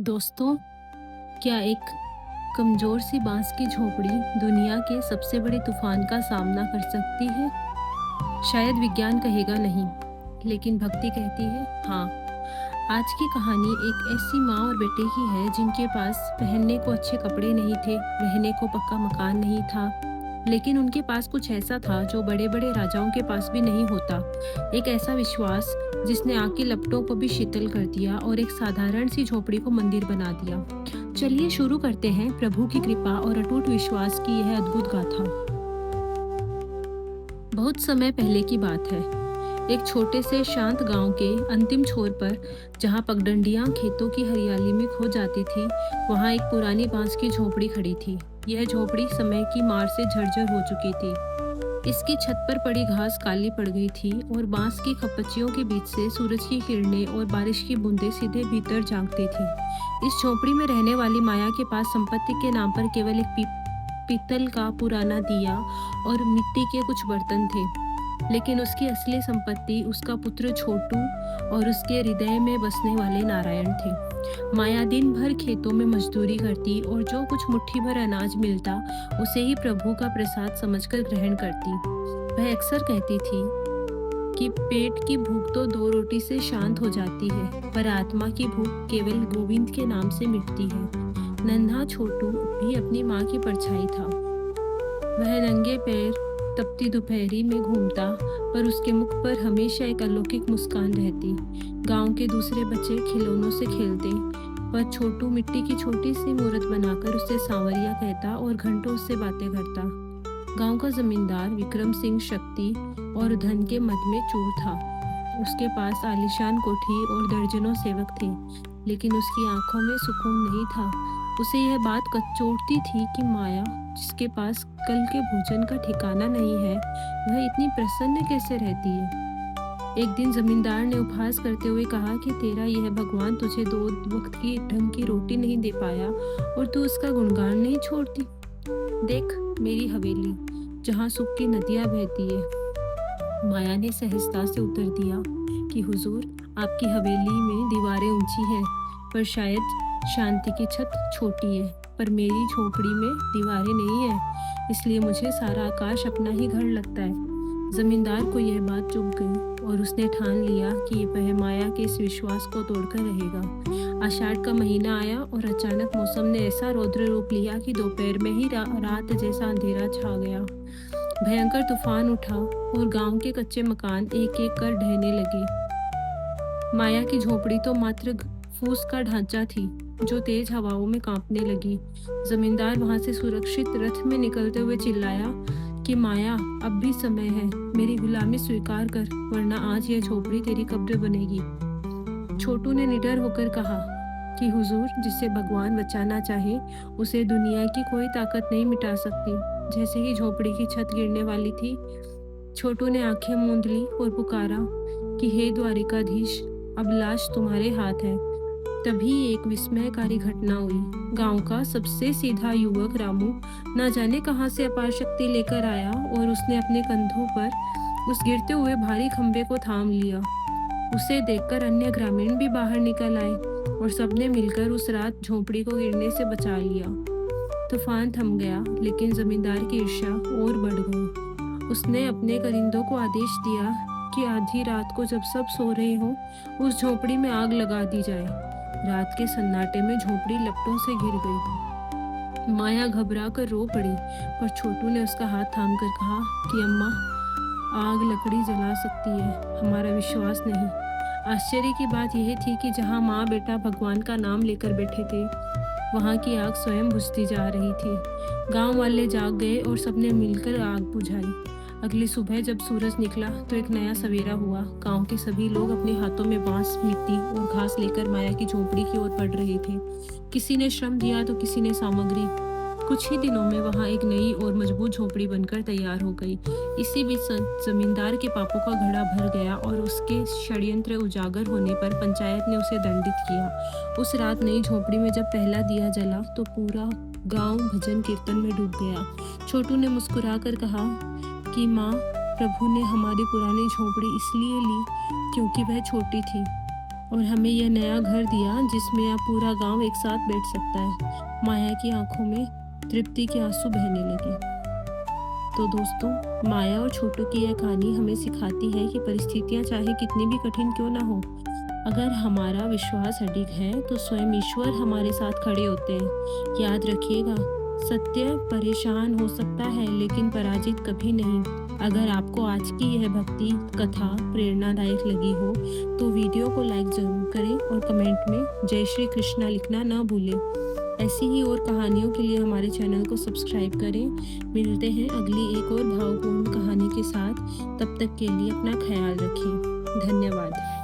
दोस्तों, क्या एक कमज़ोर सी बाँस की झोपड़ी दुनिया के सबसे बड़े तूफ़ान का सामना कर सकती है? शायद विज्ञान कहेगा नहीं, लेकिन भक्ति कहती है हाँ। आज की कहानी एक ऐसी माँ और बेटे की है जिनके पास पहनने को अच्छे कपड़े नहीं थे, रहने को पक्का मकान नहीं था, लेकिन उनके पास कुछ ऐसा था जो बड़े-बड़े राजाओं के पास भी नहीं होता। एक ऐसा विश्वास जिसने आग की लपटों को भी शीतल कर दिया और एक साधारण सी झोपड़ी को मंदिर बना दिया। चलिए शुरू करते हैं प्रभु की कृपा और अटूट विश्वास की यह अद्भुत गाथा। बहुत समय पहले की बात है। एक छोटे से शांत गांव के अंतिम छोर पर, जहां पगडंडियां खेतों की हरियाली में खो जाती थी, वहां एक पुरानी बांस की झोपड़ी खड़ी थी। यह झोपड़ी समय की मार से झरझर हो चुकी थी। इसकी छत पर पड़ी घास काली पड़ गई थी और बांस की खपच्चियों के बीच से सूरज की किरणें और बारिश की बूंदें सीधे भीतर झांकती थी। इस झोपड़ी में रहने वाली माया के पास संपत्ति के नाम पर केवल एक पीतल का पुराना दिया और मिट्टी के कुछ बर्तन थे, लेकिन उसकी असली संपत्ति उसका पुत्र छोटू और उसके हृदय में बसने वाले नारायण थे। माया दिन भर खेतों में मजदूरी करती और जो कुछ मुट्ठी भर अनाज मिलता उसे ही प्रभु का प्रसाद समझकर ग्रहण करती। वह अक्सर कहती थी कि पेट की भूख तो 2 रोटी से शांत हो जाती है, पर आत्मा की भूख केवल गोविंद के नाम से मिटती है। नन्हा छोटू भी अपनी माँ की परछाई था। वह नंगे पैर तपती दोपहरी में घूमता, पर उसके मुख पर हमेशा एक अलौकिक मुस्कान रहती। गांव के दूसरे बच्चे खिलौनों से खेलते, पर छोटू मिट्टी की छोटी सी मूर्त बनाकर उसे सांवरिया कहता और घंटों उससे बातें करता। गांव का जमींदार विक्रम सिंह शक्ति और धन के मद में चूर था। उसके पास आलीशान कोठी और दर्जनों सेवक थे, लेकिन उसकी आंखों में सुकून नहीं था। उसे यह बात कचोटती थी कि माया, जिसके पास कल के भोजन का ठिकाना नहीं है, वह इतनी प्रसन्न कैसे रहती है। एक दिन जमींदार ने उपहास करते हुए कहा कि तेरा यह भगवान तुझे 2 वक्त की ढंग की रोटी नहीं दे पाया और तू उसका गुणगान नहीं छोड़ती। देख मेरी हवेली, जहाँ सुख की नदियाँ बहती है। माया ने सहजता से उत्तर दिया कि हुजूर, आपकी हवेली में दीवारें ऊंची हैं, पर शायद शांति की छत छोटी है। पर मेरी झोपड़ी में दीवारें नहीं है, इसलिए मुझे सारा आकाश अपना ही घर लगता है। जमींदार को यह बात चुभ गई और उसने ठान लिया कि वह माया के इस विश्वास को तोड़कर रहेगा। आषाढ़ का महीना आया और अचानक मौसम ने ऐसा रौद्र रूप लिया कि दोपहर में ही रात जैसा अंधेरा छा गया। भयंकर तूफान उठा और गांव के कच्चे मकान एक एक कर ढहने लगे। माया की झोपड़ी तो मात्र फूस का ढांचा थी, जो तेज हवाओं में कांपने लगी। जमींदार वहां से सुरक्षित रथ में निकलते हुए चिल्लाया कि माया, अब भी समय है, मेरी गुलामी स्वीकार कर, वरना आज यह झोपड़ी तेरी कब्र बनेगी। छोटू ने निडर होकर कहा कि हुजूर, जिसे भगवान बचाना चाहे उसे दुनिया की कोई ताकत नहीं मिटा सकती। जैसे ही झोपड़ी की छत गिरने वाली थी, छोटू ने आंखें मूंद ली और पुकारा कि हे द्वारिकाधीश, अब लाश तुम्हारे हाथ है। तभी एक विस्मयकारी घटना हुई। गांव का सबसे सीधा युवक रामू न जाने कहां से अपार शक्ति लेकर आया और उसने अपने कंधों पर उस गिरते हुए भारी खंभे को थाम लिया। उसे देखकर अन्य ग्रामीण भी बाहर निकल आए और सबने मिलकर उस रात झोपड़ी को गिरने से बचा लिया। तूफान थम गया, लेकिन जमींदार की ईर्ष्या और बढ़ गई। उसने अपने करिंदों को आदेश दिया कि आधी रात को जब सब सो रहे हो, उस झोपड़ी में आग लगा दी जाए। रात के सन्नाटे में झोपड़ी लपटों से घिर गई। माया घबरा कर रो पड़ी, पर छोटू ने उसका हाथ थामकर कहा कि अम्मा, आग लकड़ी जला सकती है, हमारा विश्वास नहीं। आश्चर्य की बात यह थी कि जहां माँ बेटा भगवान का नाम लेकर बैठे थे, वहां की आग स्वयं बुझती जा रही थी। गांव वाले जाग गए और सबने मिलकर आग बुझाई। अगली सुबह जब सूरज निकला तो एक नया सवेरा हुआ। गांव के सभी लोग अपने हाथों में बांस, मिट्टी और घास लेकर माया की झोपड़ी की ओर बढ़ रहे थे। किसी ने श्रम दिया तो किसी ने सामग्री। कुछ ही दिनों में वहां एक नई और मजबूत झोपड़ी बनकर तैयार हो गई। इसी बीच जमींदार के पापों का घड़ा भर गया और उसके षड्यंत्र उजागर होने पर पंचायत ने उसे दंडित किया। उस रात नई झोपड़ी में जब पहला दिया जला तो पूरा गांव भजन कीर्तन में डूब गया। छोटू ने मुस्कुराकर कहा कि माँ, प्रभु ने हमारी पुरानी झोपड़ी इसलिए ली क्योंकि वह छोटी थी, और हमें यह नया घर दिया जिसमें अब पूरा गांव एक साथ बैठ सकता है। माया की आंखों में तृप्ति के आंसू बहने लगे। तो दोस्तों, माया और छोटू की यह कहानी हमें सिखाती है कि परिस्थितियां चाहे कितनी भी कठिन क्यों ना हो, अगर हमारा विश्वास अडिग है तो स्वयं ईश्वर हमारे साथ खड़े होते हैं। याद रखिएगा, सत्य परेशान हो सकता है लेकिन पराजित कभी नहीं। अगर आपको आज की यह भक्ति कथा प्रेरणादायक लगी हो तो वीडियो को लाइक जरूर करें और कमेंट में जय श्री कृष्णा लिखना ना भूलें। ऐसी ही और कहानियों के लिए हमारे चैनल को सब्सक्राइब करें। मिलते हैं अगली एक और भावपूर्ण कहानी के साथ। तब तक के लिए अपना ख्याल रखें। धन्यवाद।